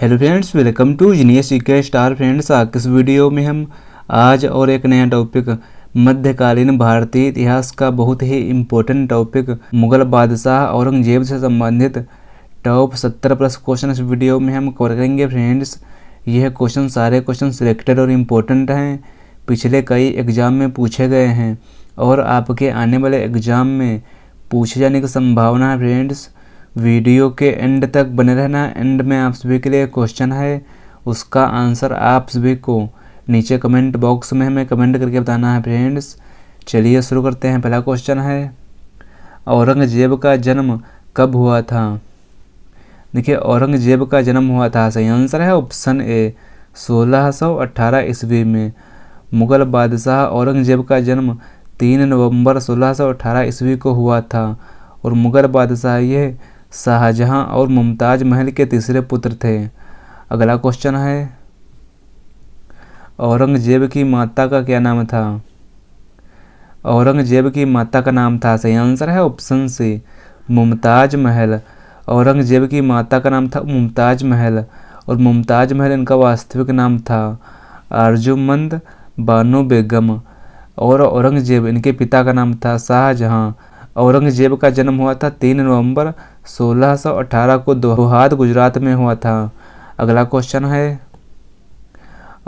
Hello friends, welcome to genius GK star. Friends, इस video में हम आज और एक नया टॉपिक मध्यकालीन भारतीय इतिहास का बहुत ही इम्पोर्टेंट टॉपिक मुगल बादशाह औरंगजेब से संबंधित टॉप 70 प्लस क्वेश्चन इस वीडियो में हम कवर करेंगे। फ्रेंड्स, यह क्वेश्चन सारे क्वेश्चन सिलेक्टेड और इम्पोर्टेंट हैं, पिछले कई एग्जाम में पूछे गए हैं और आपके आने वाले एग्जाम में पूछे जाने की संभावना है। फ्रेंड्स, वीडियो के एंड तक बने रहना। एंड में आप सभी के लिए क्वेश्चन है, उसका आंसर आप सभी को नीचे कमेंट बॉक्स में हमें कमेंट करके बताना है। फ्रेंड्स, चलिए शुरू करते हैं। पहला क्वेश्चन है, औरंगजेब का जन्म कब हुआ था? देखिए, औरंगजेब का जन्म हुआ था, सही आंसर है ऑप्शन ए 1618 ईस्वी में। मुगल बादशाह औरंगजेब का जन्म 3 नवंबर 1618 ईस्वी को हुआ था और मुगल बादशाह ये शाहजहां और मुमताज महल के तीसरे पुत्र थे। अगला क्वेश्चन है, औरंगजेब की माता का क्या नाम था? औरंगजेब की माता का नाम था, सही आंसर है ऑप्शन सी मुमताज महल। औरंगजेब की माता का नाम था मुमताज महल और मुमताज महल इनका वास्तविक नाम था अर्जुमंद बानो बेगम और औरंगजेब इनके पिता का नाम था शाहजहां। औरंगजेब का जन्म हुआ था 3 नवंबर 1618 को दोहाद गुजरात में हुआ था। अगला क्वेश्चन है,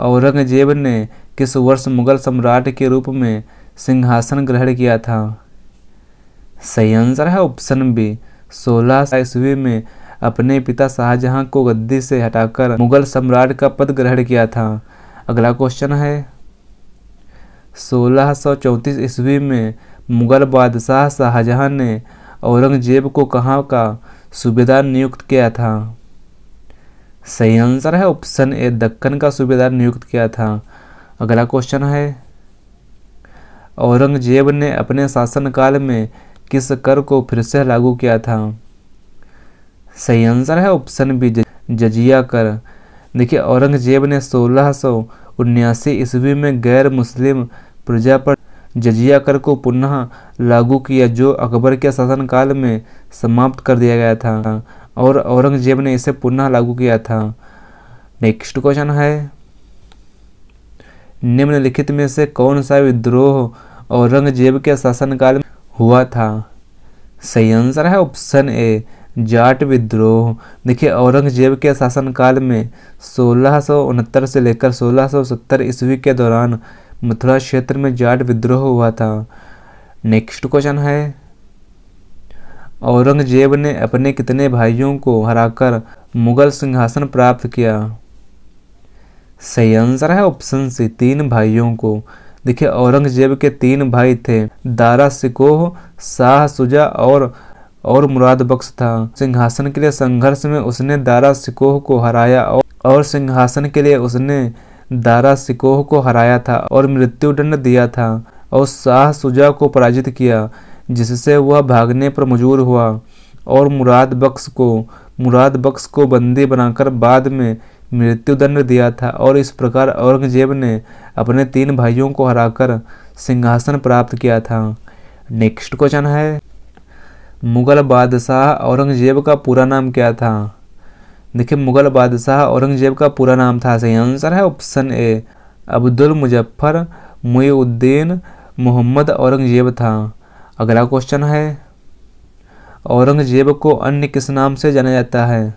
औरंगजेब ने किस वर्ष मुगल सम्राट के रूप में सिंहासन ग्रहण किया था? सही आंसर है ऑप्शन बी 1600 ईस्वी में अपने पिता शाहजहां को गद्दी से हटाकर मुगल सम्राट का पद ग्रहण किया था। अगला क्वेश्चन है, 1634 ईस्वी में मुगल बादशाह शाहजहां ने औरंगजेब को कहाँ का सूबेदार नियुक्त किया था? सही आंसर है ऑप्शन ए दक्कन का सूबेदार नियुक्त किया था। अगला क्वेश्चन है, औरंगजेब ने अपने शासनकाल में किस कर को फिर से लागू किया था? सही आंसर है ऑप्शन बी जजिया कर। देखिए, औरंगजेब ने 1679 ईस्वी में गैर मुस्लिम प्रजा पर जजिया कर को पुनः लागू किया, जो अकबर के शासनकाल में समाप्त कर दिया गया था और औरंगजेब ने इसे पुनः लागू किया था। नेक्स्ट क्वेश्चन है, निम्नलिखित में से कौन सा विद्रोह औरंगजेब के शासनकाल में हुआ था? सही आंसर है ऑप्शन ए जाट विद्रोह। देखिए, औरंगजेब के शासनकाल में 1669 से लेकर 1670 ईस्वी के दौरान मथुरा क्षेत्र में जाट विद्रोह हुआ था। नेक्स्ट क्वेश्चन है, औरंगजेब ने अपने कितने भाइयों को हराकर मुगल सिंहासन प्राप्त किया? सही आंसर है ऑप्शन सी 3 भाइयों को। देखिए, औरंगजेब के 3 भाई थे, दारा शिकोह, शाह शुजा और मुराद बख्श था। सिंहासन के लिए संघर्ष में उसने दारा शिकोह को हराया और सिंहासन के लिए उसने दारा शिकोह को हराया था और मृत्युदंड दिया था और शाह शुजा को पराजित किया, जिससे वह भागने पर मजबूर हुआ और मुराद बख्श को बंदी बनाकर बाद में मृत्युदंड दिया था और इस प्रकार औरंगजेब ने अपने 3 भाइयों को हराकर सिंहासन प्राप्त किया था। नेक्स्ट क्वेश्चन है, मुगल बादशाह औरंगजेब का पूरा नाम क्या था? देखिए, मुगल बादशाह औरंगजेब का पूरा नाम था, सही आंसर है ऑप्शन ए अब्दुल मुजफ्फर मुईउद्दीन मोहम्मद औरंगजेब था। अगला क्वेश्चन है, औरंगजेब को अन्य किस नाम से जाना जाता है?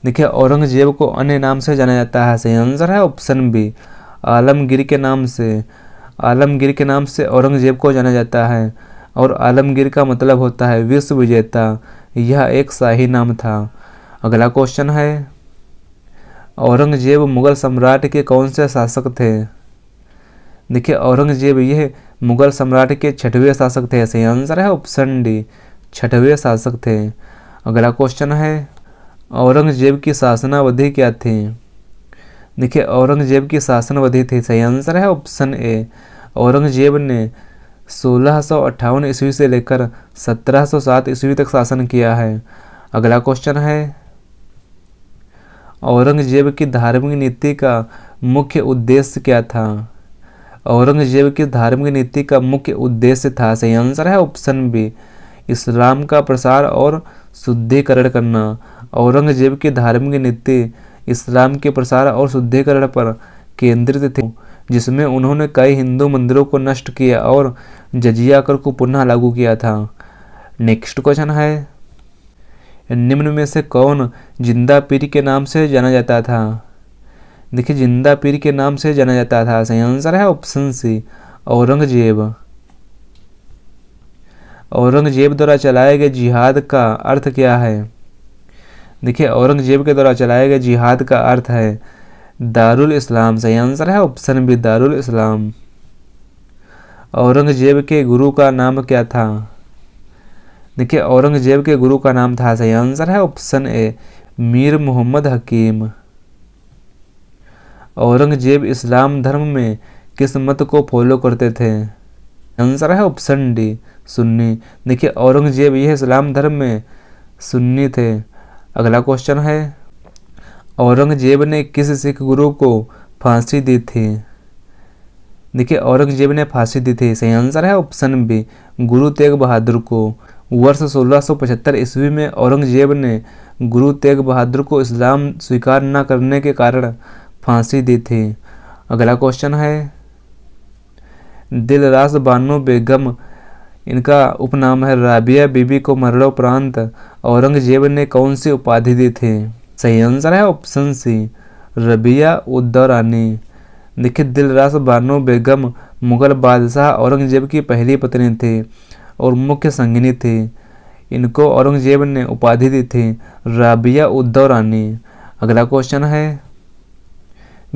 देखिए, औरंगजेब को अन्य नाम से जाना जाता है, सही आंसर है ऑप्शन बी आलमगीर के नाम से। आलमगीर के नाम से औरंगजेब को जाना जाता है और आलमगीर का मतलब होता है विश्व विजेता। यह एक शाही नाम था। अगला क्वेश्चन है, औरंगजेब मुगल सम्राट के कौन से शासक थे? देखिए, औरंगजेब यह मुगल सम्राट के 6वें शासक थे, सही आंसर है ऑप्शन डी 6वें शासक थे। अगला क्वेश्चन है, औरंगजेब की शासनावधि क्या थी? देखिए, औरंगजेब की शासनावधि थी, सही आंसर है ऑप्शन ए औरंगजेब ने 1658 ईस्वी से लेकर 1707 ईस्वी तक शासन किया है। अगला क्वेश्चन है, औरंगजेब की धार्मिक नीति का मुख्य उद्देश्य क्या था? औरंगजेब की धार्मिक नीति का मुख्य उद्देश्य था, सही आंसर है ऑप्शन बी इस्लाम का प्रसार और शुद्धिकरण करना। औरंगजेब की धार्मिक नीति इस्लाम के प्रसार और शुद्धिकरण पर केंद्रित थे, जिसमें उन्होंने कई हिंदू मंदिरों को नष्ट किया और जजिया कर को पुनः लागू किया था। नेक्स्ट क्वेश्चन है, निम्न में से कौन जिंदा पीर के नाम से जाना जाता था? देखिए, जिंदा पीर के नाम से जाना जाता था। सही आंसर है ऑप्शन सी, औरंगजेब। औरंगजेब द्वारा चलाए गए जिहाद का अर्थ क्या है? देखिए, औरंगजेब के द्वारा चलाए गए जिहाद का अर्थ है दारुल इस्लाम। सही आंसर है ऑप्शन बी, दारुल इस्लाम। औरंगजेब के गुरु का नाम क्या था? देखिए, औरंगजेब के गुरु का नाम था, सही आंसर है ऑप्शन ए, मीर मोहम्मद हकीम। औरंगजेब इस्लाम धर्म में किस मत को फॉलो करते थे? आंसर है ऑप्शन डी, सुन्नी। देखिए, औरंगजेब यह इस्लाम धर्म में सुन्नी थे। अगला क्वेश्चन है, औरंगजेब ने किस सिख गुरु को फांसी दी थी? देखिए, औरंगजेब ने फांसी दी थी। सही आंसर है ऑप्शन बी, गुरु तेग बहादुर को। वर्ष 1675 ईस्वी में औरंगजेब ने गुरु तेग बहादुर को इस्लाम स्वीकार न करने के कारण फांसी दी थी। अगला क्वेश्चन है, दिलरास बानो बेगम, इनका उपनाम है, राबिया बीबी को मरणोपरांत औरंगजेब ने कौन सी उपाधि दी थी? सही आंसर है ऑप्शन सी, रबिया उद्दौरानी। देखिए, दिलरास बानो बेगम मुगल बादशाह औरंगजेब की पहली पत्नी थी और मुख्य संगिनी थी। इनको औरंगजेब ने उपाधि दी थी राबिया उद्दौरानी। अगला क्वेश्चन है,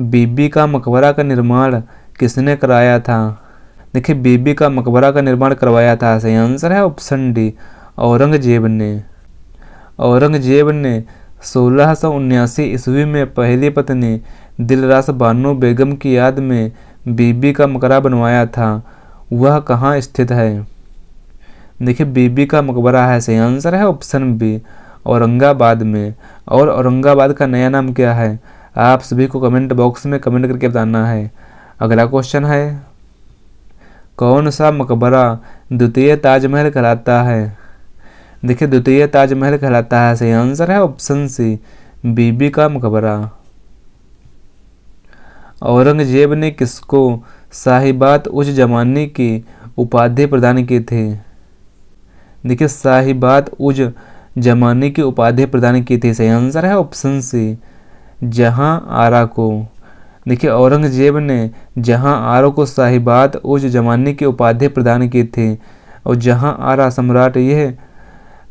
बीबी का मकबरा का निर्माण किसने कराया था? देखिए, बीबी का मकबरा का निर्माण करवाया था। सही आंसर है ऑप्शन डी, औरंगजेब ने। औरंगजेब ने 1679 ईस्वी में पहली पत्नी दिलरास बानो बेगम की याद में बीबी का मकबरा बनवाया था। वह कहाँ स्थित है? देखिए, बीबी का मकबरा है, सही आंसर है ऑप्शन बी, औरंगाबाद में। और औरंगाबाद का नया नाम क्या है? आप सभी को कमेंट बॉक्स में कमेंट करके बताना है। अगला क्वेश्चन है, कौन सा मकबरा द्वितीय ताजमहल कहलाता है? देखिए, द्वितीय ताजमहल कहलाता है। सही आंसर है ऑप्शन सी, बीबी का मकबरा। औरंगजेब ने किसको साहिबात उज जमानी की उपाधि प्रदान की थी? देखिए, साहिबात उज जमानी की उपाधि प्रदान की थी। सही आंसर है ऑप्शन सी, जहां आरा को। देखिए, औरंगजेब ने जहां आरा को साहिबात उज जमानी की उपाधि प्रदान की थी। और जहां आरा सम्राट यह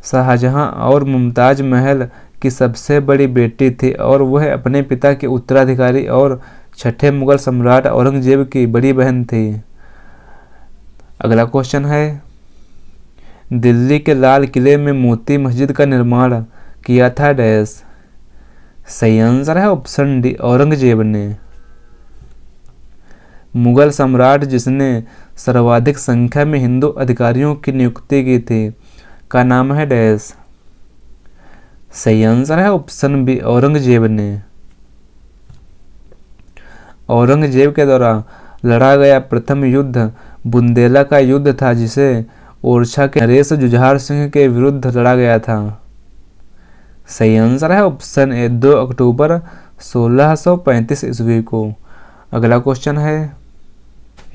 शाहजहां और मुमताज महल की सबसे बड़ी बेटी थी और वह अपने पिता के उत्तराधिकारी और छठे मुगल सम्राट औरंगजेब की बड़ी बहन थी। अगला क्वेश्चन है, दिल्ली के लाल किले में मोती मस्जिद का निर्माण किया था डैश? सही आंसर है ऑप्शन डी, औरंगजेब ने। मुगल सम्राट जिसने सर्वाधिक संख्या में हिंदू अधिकारियों की नियुक्ति की थी का नाम है डैश? सही आंसर है ऑप्शन बी, औरंगजेब ने। औरंगजेब के द्वारा लड़ा गया प्रथम युद्ध बुंदेला का युद्ध था, जिसे ओरछा के नरेश जुझार सिंह के विरुद्ध लड़ा गया था। सही आंसर है ऑप्शन ए, 2 अक्टूबर 1635 ईस्वी को। अगला क्वेश्चन है,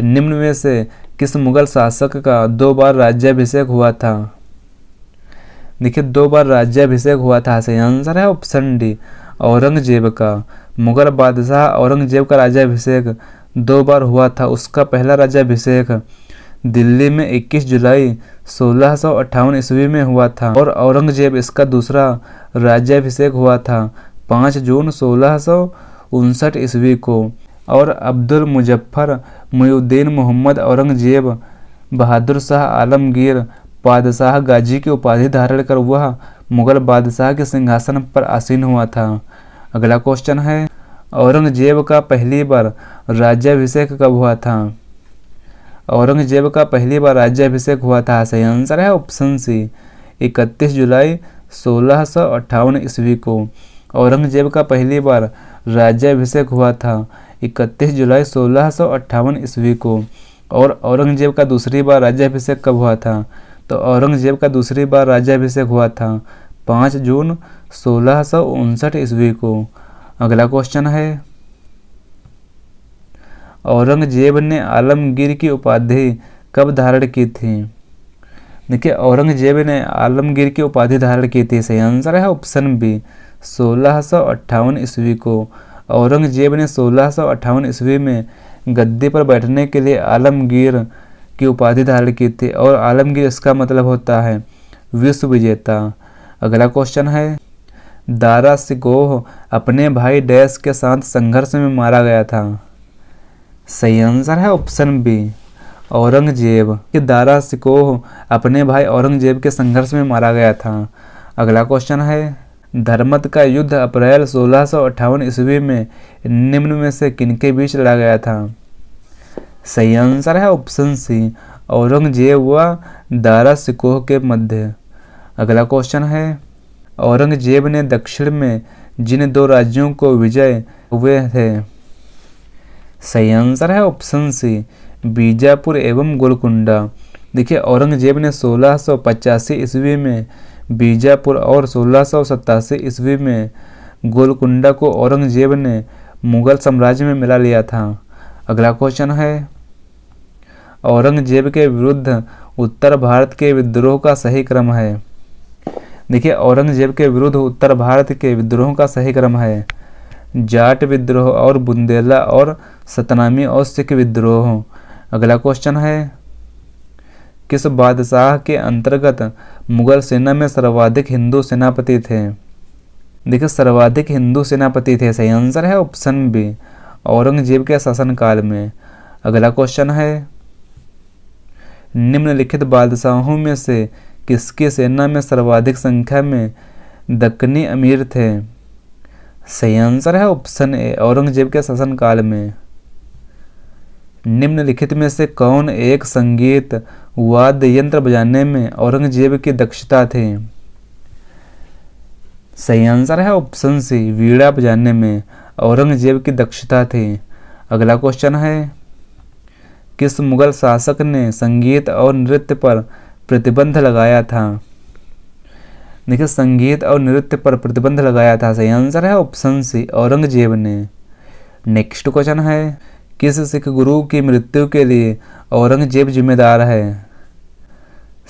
निम्न में से किस मुगल शासक का 2 बार राज्याभिषेक हुआ था? देखिए, 2 बार राज्याभिषेक हुआ था। सही आंसर है ऑप्शन डी, औरंगजेब का। मुगल बादशाह औरंगजेब का राज्याभिषेक 2 बार हुआ था। उसका पहला राज्याभिषेक दिल्ली में 21 जुलाई 1658 ईस्वी में हुआ था और औरंगजेब इसका दूसरा राज्याभिषेक हुआ था 5 जून 1659 ईस्वी को। और अब्दुल मुजफ्फर मुइनुद्दीन मोहम्मद औरंगजेब बहादुर शाह आलमगीर बादशाह गाजी की उपाधि धारण कर वह मुगल बादशाह के सिंहासन पर आसीन हुआ था। अगला क्वेश्चन है, औरंगजेब का पहली बार राज्याभिषेक कब हुआ था? औरंगजेब का पहली बार राज्याभिषेक हुआ था। सही आंसर है ऑप्शन सी, 31 जुलाई 1658 ईस्वी को। औरंगजेब का पहली बार राज्याभिषेक हुआ था 31 जुलाई 1658 ईस्वी को। और औरंगजेब का दूसरी बार राज्याभिषेक कब हुआ था? तो औरंगजेब का दूसरी बार राज्याभिषेक हुआ था 5 जून 1659 ईस्वी को। अगला क्वेश्चन है, औरंगजेब ने आलमगीर की उपाधि कब धारण की थी? देखिए, औरंगजेब ने आलमगीर की उपाधि धारण की थी। सही आंसर है ऑप्शन बी, 1658 ईस्वी को। औरंगजेब ने 1658 ईस्वी में गद्दी पर बैठने के लिए आलमगीर की उपाधि धारण की थी, और आलमगीर इसका मतलब होता है विश्व विजेता। अगला क्वेश्चन है, दारा सिकोह अपने भाई डैश के साथ संघर्ष में मारा गया था। सही आंसर है ऑप्शन बी, औरंगजेब। कि दारा सिकोह अपने भाई औरंगजेब के संघर्ष में मारा गया था। अगला क्वेश्चन है, धर्मत का युद्ध अप्रैल 1658 ईस्वी में निम्न में से किनके बीच लड़ा गया था? सही आंसर है ऑप्शन सी, औरंगजेब व दारा सिकोह के मध्य। अगला क्वेश्चन है, औरंगजेब ने दक्षिण में जिन दो राज्यों को विजय हुए थे? सही आंसर है ऑप्शन सी, बीजापुर एवं गोलकुंडा। देखिए, औरंगजेब ने 1685 ईस्वी में बीजापुर और 1687 ईस्वी में गोलकुंडा को औरंगजेब ने मुगल साम्राज्य में मिला लिया था। अगला क्वेश्चन है, औरंगजेब के विरुद्ध उत्तर भारत के विद्रोह का सही क्रम है? देखिए, औरंगजेब के विरुद्ध उत्तर भारत के विद्रोह का सही क्रम है जाट विद्रोह और बुंदेला और सतनामी और सिख विद्रोह। अगला क्वेश्चन है, किस बादशाह के अंतर्गत मुगल सेना में सर्वाधिक हिंदू सेनापति थे? देखिए, सर्वाधिक हिंदू सेनापति थे। सही आंसर है ऑप्शन बी, औरंगजेब के शासनकाल में। अगला क्वेश्चन है, निम्नलिखित बादशाहों में से किसकी सेना में सर्वाधिक संख्या में दक्कनी अमीर थे? सही आंसर है ऑप्शन ए, औरंगजेब के शासनकाल में। निम्नलिखित में से कौन एक संगीत वाद्य यंत्र बजाने में औरंगजेब की दक्षता थी? सही आंसर है ऑप्शन सी, वीणा बजाने में औरंगजेब की दक्षता थी। अगला क्वेश्चन है, किस मुगल शासक ने संगीत और नृत्य पर प्रतिबंध लगाया था? देखिए, संगीत और नृत्य पर प्रतिबंध लगाया था। सही आंसर है ऑप्शन सी, औरंगजेब ने। नेक्स्ट क्वेश्चन है, किस सिख गुरु की मृत्यु के लिए औरंगजेब जिम्मेदार है?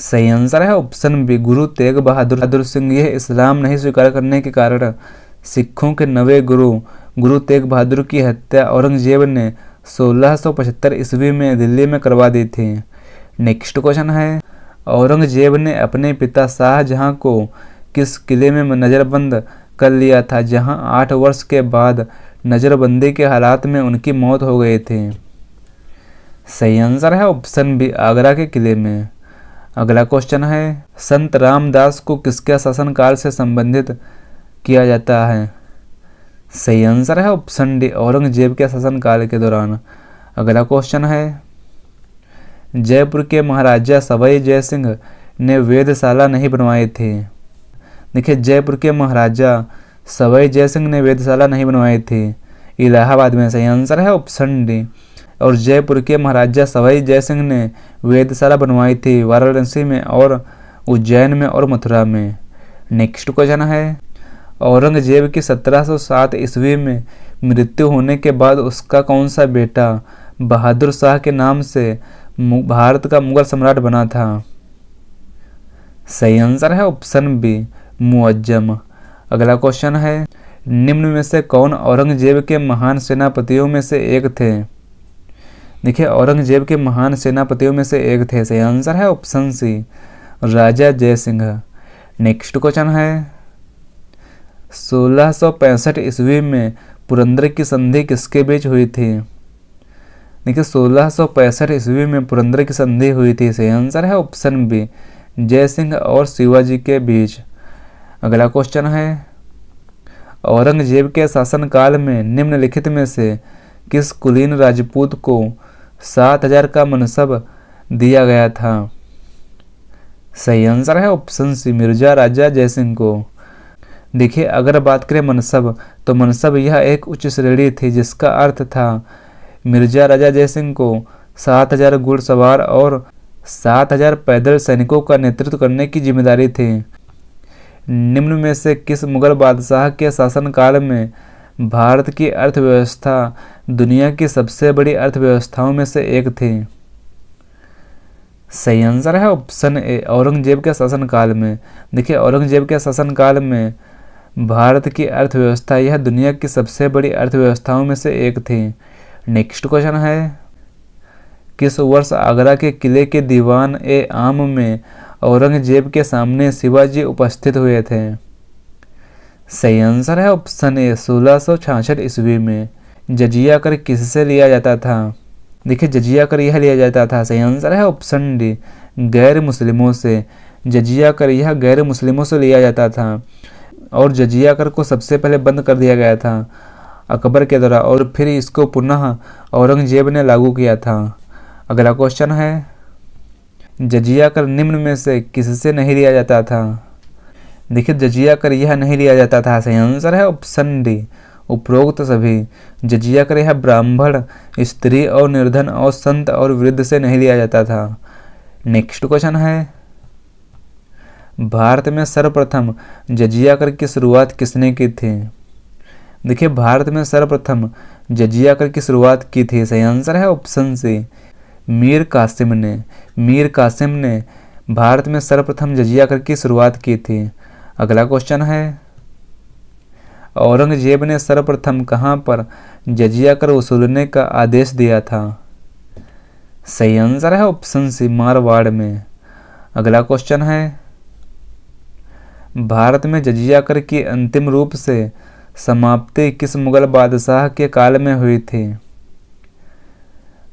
सही आंसर है ऑप्शन बी, गुरु तेग बहादुर सिंह। यह इस्लाम नहीं स्वीकार करने के कारण सिखों के नवे गुरु तेग बहादुर की हत्या औरंगजेब ने 1675 ईस्वी में दिल्ली में करवा दी थी। नेक्स्ट क्वेश्चन है, औरंगजेब ने अपने पिता शाहजहां को किस किले में नज़रबंद कर लिया था, जहां 8 वर्ष के बाद नज़रबंदी के हालात में उनकी मौत हो गई थी? सही आंसर है ऑप्शन बी, आगरा के किले में। अगला क्वेश्चन है, संत रामदास को किसके शासनकाल से संबंधित किया जाता है? सही आंसर है ऑप्शन डी, औरंगजेब के शासनकाल के दौरान। अगला क्वेश्चन है, जयपुर के महाराजा सवाई जयसिंह ने वेधशाला नहीं बनवाई थी? देखिए, जयपुर के महाराजा सवाई जयसिंह ने वेधशाला नहीं बनवाई थी, इलाहाबाद में। सही आंसर है ऑप्शन डी, और जयपुर के महाराजा सवाई जयसिंह ने वेधशाला बनवाई थी वाराणसी में और उज्जैन में और मथुरा में। नेक्स्ट क्वेश्चन है, औरंगजेब की 1707 ईस्वी में मृत्यु होने के बाद उसका कौन सा बेटा बहादुर शाह के नाम से भारत का मुगल सम्राट बना था? सही आंसर है ऑप्शन बी, मुअज्जम। अगला क्वेश्चन है, निम्न में से कौन औरंगजेब के महान सेनापतियों में से एक थे? देखिए, औरंगजेब के महान सेनापतियों में से एक थे। सही आंसर है ऑप्शन सी, राजा जयसिंह। नेक्स्ट क्वेश्चन है, 1665 ईस्वी में पुरंदर की संधि किसके बीच हुई थी? देखिए, 1665 ईस्वी में पुरंदर की संधि हुई थी। सही आंसर है ऑप्शन बी, जयसिंह और शिवाजी के बीच। अगला क्वेश्चन है, औरंगजेब के शासनकाल में निम्नलिखित में से किस कुलीन राजपूत को 7000 का मनसब दिया गया था? सही आंसर है ऑप्शन सी, मिर्जा राजा जयसिंह को। देखिए, अगर बात करें मनसब, तो मनसब यह एक उच्च श्रेणी थी जिसका अर्थ था मिर्जा राजा जयसिंह को 7000 घुड़सवार और 7000 पैदल सैनिकों का नेतृत्व करने की जिम्मेदारी थी। निम्न में से किस मुगल बादशाह के शासनकाल में भारत की अर्थव्यवस्था दुनिया की सबसे बड़ी अर्थव्यवस्थाओं में से एक थी। सही आंसर है ऑप्शन ए, औरंगजेब के शासनकाल में। देखिए औरंगजेब के शासनकाल में भारत की अर्थव्यवस्था यह दुनिया की सबसे बड़ी अर्थव्यवस्थाओं में से एक थी। नेक्स्ट क्वेश्चन है, किस वर्ष आगरा के किले के दीवान ए आम में औरंगजेब के सामने शिवाजी उपस्थित हुए थे? सही आंसर है ऑप्शन ए, 1666 ईस्वी में। जजिया कर किससे लिया जाता था? देखिए जजिया कर यह लिया जाता था, सही आंसर है ऑप्शन डी, गैर मुस्लिमों से। जजिया कर यह गैर मुस्लिमों से लिया जाता था और जजिया कर को सबसे पहले बंद कर दिया गया था अकबर के द्वारा और फिर इसको पुनः औरंगजेब ने लागू किया था। अगला क्वेश्चन है, जजिया कर निम्न में से किससे नहीं लिया जाता था? देखिए जजिया कर यह नहीं लिया जाता था, सही आंसर है ऑप्शन डी, उपरोक्त सभी। जजिया कर यह ब्राह्मण, स्त्री और निर्धन और संत और वृद्ध से नहीं लिया जाता था। नेक्स्ट क्वेश्चन है, भारत में सर्वप्रथम जजिया कर की शुरुआत किसने की थी? देखिए भारत में सर्वप्रथम जजिया कर की शुरुआत की थी, सही आंसर है ऑप्शन सी, मीर कासिम ने। मीर कासिम ने भारत में सर्वप्रथम जजिया कर की शुरुआत की थी। अगला क्वेश्चन है, औरंगजेब ने सर्वप्रथम कहां पर जजिया कर वसूलने का आदेश दिया था? सही आंसर है ऑप्शन सी, मारवाड़ में। अगला क्वेश्चन है, भारत में जजिया कर की अंतिम रूप से समाप्ति किस मुगल बादशाह के काल में हुई थी?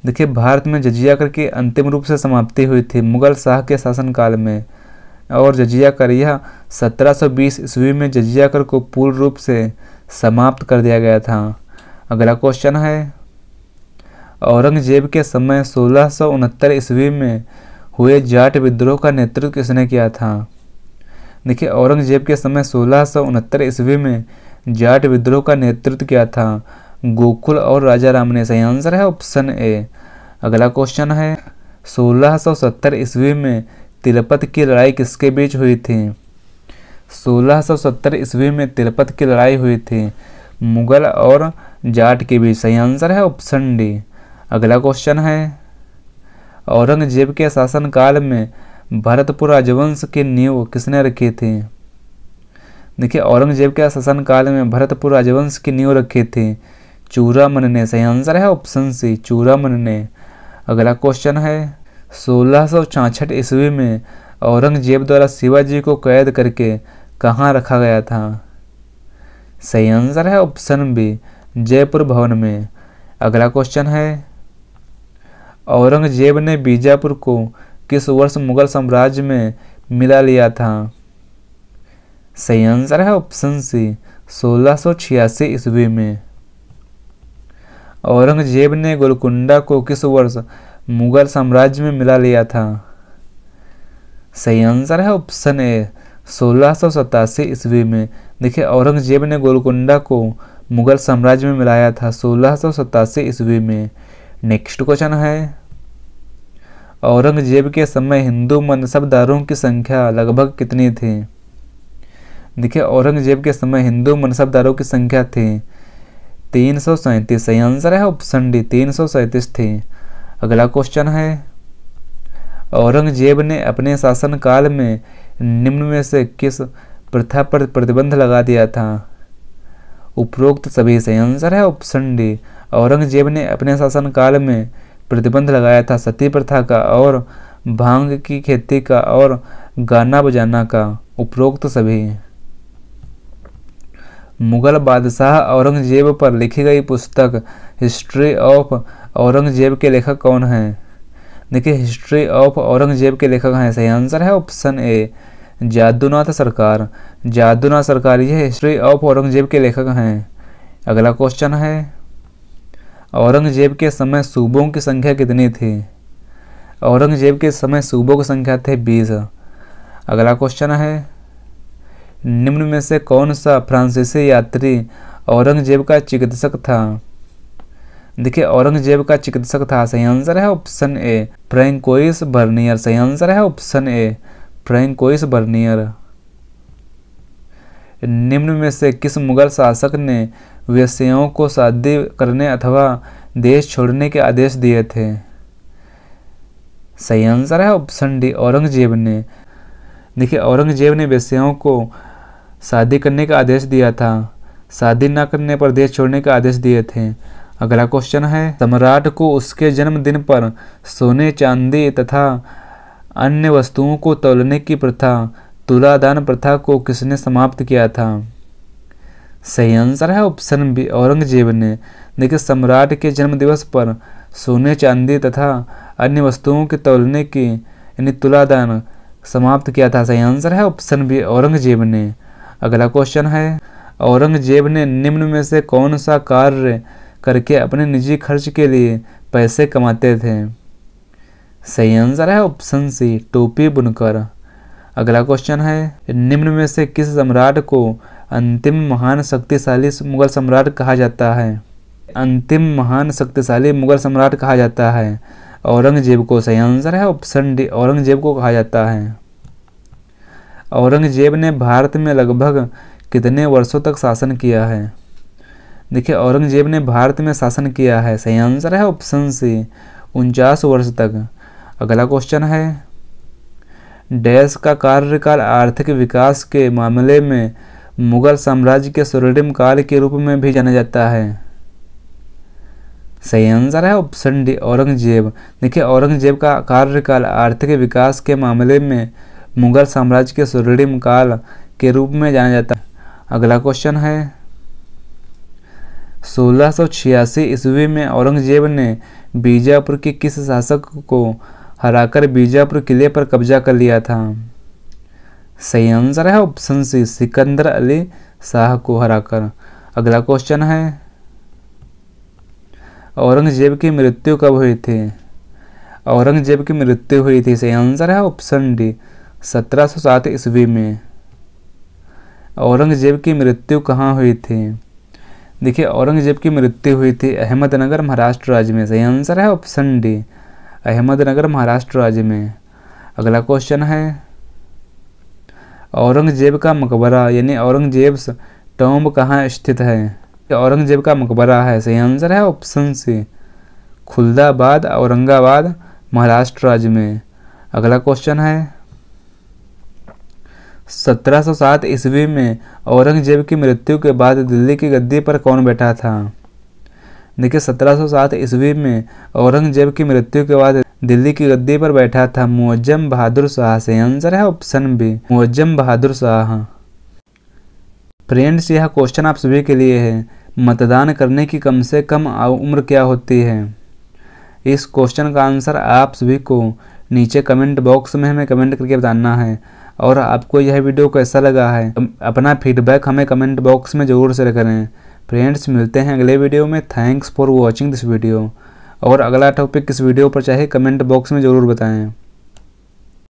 देखिए भारत में जजिया कर की अंतिम रूप से समाप्ति हुई थी मुगल शाह के शासनकाल में और जजिया कर यह 1720 ईस्वी में जजिया कर को पूर्ण रूप से समाप्त कर दिया गया था। अगला क्वेश्चन है, औरंगजेब के समय 1669 ईस्वी में हुए जाट विद्रोह का नेतृत्व किसने किया था? देखिए औरंगजेब के समय 1669 ईस्वी में जाट विद्रोह का नेतृत्व किया था गोकुल और राजा राम ने। सही आंसर है ऑप्शन ए। अगला क्वेश्चन है, 1670 ईस्वी में तिलपत की लड़ाई किसके बीच हुई थी? 1670 ईस्वी में तिलपत की लड़ाई हुई थी मुगल और जाट के बीच। सही आंसर है ऑप्शन डी। अगला क्वेश्चन है, औरंगजेब के शासनकाल में भरतपुर राजवंश की नींव किसने रखी थी? देखिए औरंगजेब के शासनकाल में भरतपुर राजवंश की नींव रखी थी चूड़ामन ने। सही आंसर है ऑप्शन सी, चूड़ामन ने। अगला क्वेश्चन है, 1666 ईस्वी में औरंगजेब द्वारा शिवाजी को कैद करके कहाँ रखा गया था? सही आंसर है ऑप्शन बी, जयपुर भवन में। अगला क्वेश्चन है, औरंगजेब ने बीजापुर को किस वर्ष मुगल साम्राज्य में मिला लिया था? सही आंसर है ऑप्शन सी, 1686 ईस्वी में। औरंगजेब ने गोलकुंडा को किस वर्ष मुगल साम्राज्य में मिला लिया था? सही आंसर है ऑप्शन ए, 1687 ईस्वी में। देखिए औरंगजेब ने गोलकुंडा को मुगल साम्राज्य में मिलाया था 1687 ईस्वी में। नेक्स्ट क्वेश्चन है, औरंगजेब के समय हिंदू मनसबदारों की संख्या लगभग कितनी थी? देखिए औरंगजेब के समय हिंदू मनसबदारों की संख्या थी 337। सही आंसर है ऑप्शन डी, 337 थी। अगला क्वेश्चन है, औरंगजेब ने अपने शासनकाल में निम्न में से किस प्रथा पर प्रतिबंध लगा दिया था? उपरोक्त सभी। सही आंसर है ऑप्शन डी, औरंगजेब ने अपने शासनकाल में प्रतिबंध लगाया था सती प्रथा का और भांग की खेती का और गाना बजाना का। उपरोक्त सभी। मुगल बादशाह औरंगजेब पर लिखी गई पुस्तक हिस्ट्री ऑफ औरंगजेब के लेखक कौन हैं? देखिए हिस्ट्री ऑफ औरंगजेब के लेखक हैं, सही आंसर है ऑप्शन ए, जादूनाथ सरकार। जादूनाथ सरकार ये हिस्ट्री ऑफ औरंगजेब के लेखक हैं। अगला क्वेश्चन है, औरंगजेब के समय सूबों की संख्या कितनी थी? औरंगजेब के समय सूबों की संख्या थे 20। अगला क्वेश्चन है, निम्न में से कौन सा फ्रांसीसी यात्री औरंगजेब का चिकित्सक था? देखिए औरंगजेब का चिकित्सक था, सही आंसर है ऑप्शन ए, फ्रैंकोइस बर्नियर। सही आंसर है ऑप्शन ए, फ्रैंकोइस बर्नियर। निम्न में से किस मुगल शासक ने वेश्याओं को शादी करने अथवा देश छोड़ने के आदेश दिए थे? सही आंसर है ऑप्शन डी, औरंगजेब ने। देखिए औरंगजेब ने वेश्याओं को शादी करने का आदेश दिया था, शादी न करने पर देश छोड़ने का आदेश दिए थे। अगला क्वेश्चन है, सम्राट को उसके जन्मदिन पर सोने चांदी तथा अन्य वस्तुओं को तौलने की प्रथा, तुलादान प्रथा को किसने समाप्त किया था? सही आंसर है ऑप्शन बी, औरंगजेब ने। देखिए सम्राट के जन्मदिवस पर सोने चांदी तथा अन्य वस्तुओं के तौलने की यानी तुलादान समाप्त किया था। सही आंसर है ऑप्शन बी, औरंगजेब ने। अगला क्वेश्चन है, औरंगजेब ने निम्न में से कौन सा कार्य करके अपने निजी खर्च के लिए पैसे कमाते थे? सही आंसर है ऑप्शन सी, टोपी बुनकर। अगला क्वेश्चन है, निम्न में से किस सम्राट को अंतिम महान शक्तिशाली मुगल सम्राट कहा जाता है? अंतिम महान शक्तिशाली मुगल सम्राट कहा जाता है औरंगजेब को। सही आंसर है ऑप्शन डी, औरंगजेब को कहा जाता है। औरंगजेब ने भारत में लगभग कितने वर्षों तक शासन किया है? देखिए औरंगजेब ने भारत में शासन किया है। सही आंसर है ऑप्शन सी, 49 वर्ष तक। अगला क्वेश्चन है, डैश का कार्यकाल आर्थिक विकास के मामले में मुगल साम्राज्य के स्वर्णिम काल के रूप में भी जाना जाता है? सही आंसर है ऑप्शन डी, औरंगजेब। देखिए औरंगजेब का कार्यकाल आर्थिक विकास के मामले में मुगल साम्राज्य के स्वर्णिम काल के रूप में जाना जाता है। अगला क्वेश्चन है, 1686 ईस्वी में औरंगजेब ने बीजापुर के किस शासक को हराकर बीजापुर किले पर कब्जा कर लिया था? सही आंसर है ऑप्शन सी, सिकंदर अली शाह को हराकर। अगला क्वेश्चन है, औरंगजेब की मृत्यु कब हुई थी? औरंगजेब की मृत्यु हुई थी, सही आंसर है ऑप्शन डी, 1707 ईस्वी में। औरंगजेब की मृत्यु कहाँ हुई थी? देखिए औरंगजेब की मृत्यु हुई थी अहमदनगर महाराष्ट्र राज्य में। सही आंसर है ऑप्शन डी, अहमदनगर महाराष्ट्र राज्य में। अगला क्वेश्चन है, औरंगजेब का मकबरा यानी औरंगजेब्स टॉम्ब कहाँ स्थित है? औरंगजेब का मकबरा है। सही आंसर है ऑप्शन सी, खुलदाबाद औरंगाबाद महाराष्ट्र राज्य में। अगला क्वेश्चन है, 1707 ईस्वी में औरंगजेब की मृत्यु के बाद दिल्ली की गद्दी पर कौन बैठा था? देखिए 1707 ईस्वी में औरंगजेब की मृत्यु के बाद दिल्ली की गद्दी पर बैठा था मुअज्जम बहादुर शाह। सही आंसर है option B, Muazzam Bahadur Shah. Friends यह क्वेश्चन आप सभी के लिए है, मतदान करने की कम से कम उम्र क्या होती है? इस क्वेश्चन का आंसर आप सभी को नीचे कमेंट बॉक्स में हमें कमेंट करके बताना है। और आपको यह वीडियो कैसा लगा है अपना फीडबैक हमें कमेंट बॉक्स में ज़रूर शेयर करें। फ्रेंड्स मिलते हैं अगले वीडियो में। Thanks for watching this video. और अगला टॉपिक किस वीडियो पर चाहे कमेंट बॉक्स में ज़रूर बताएं।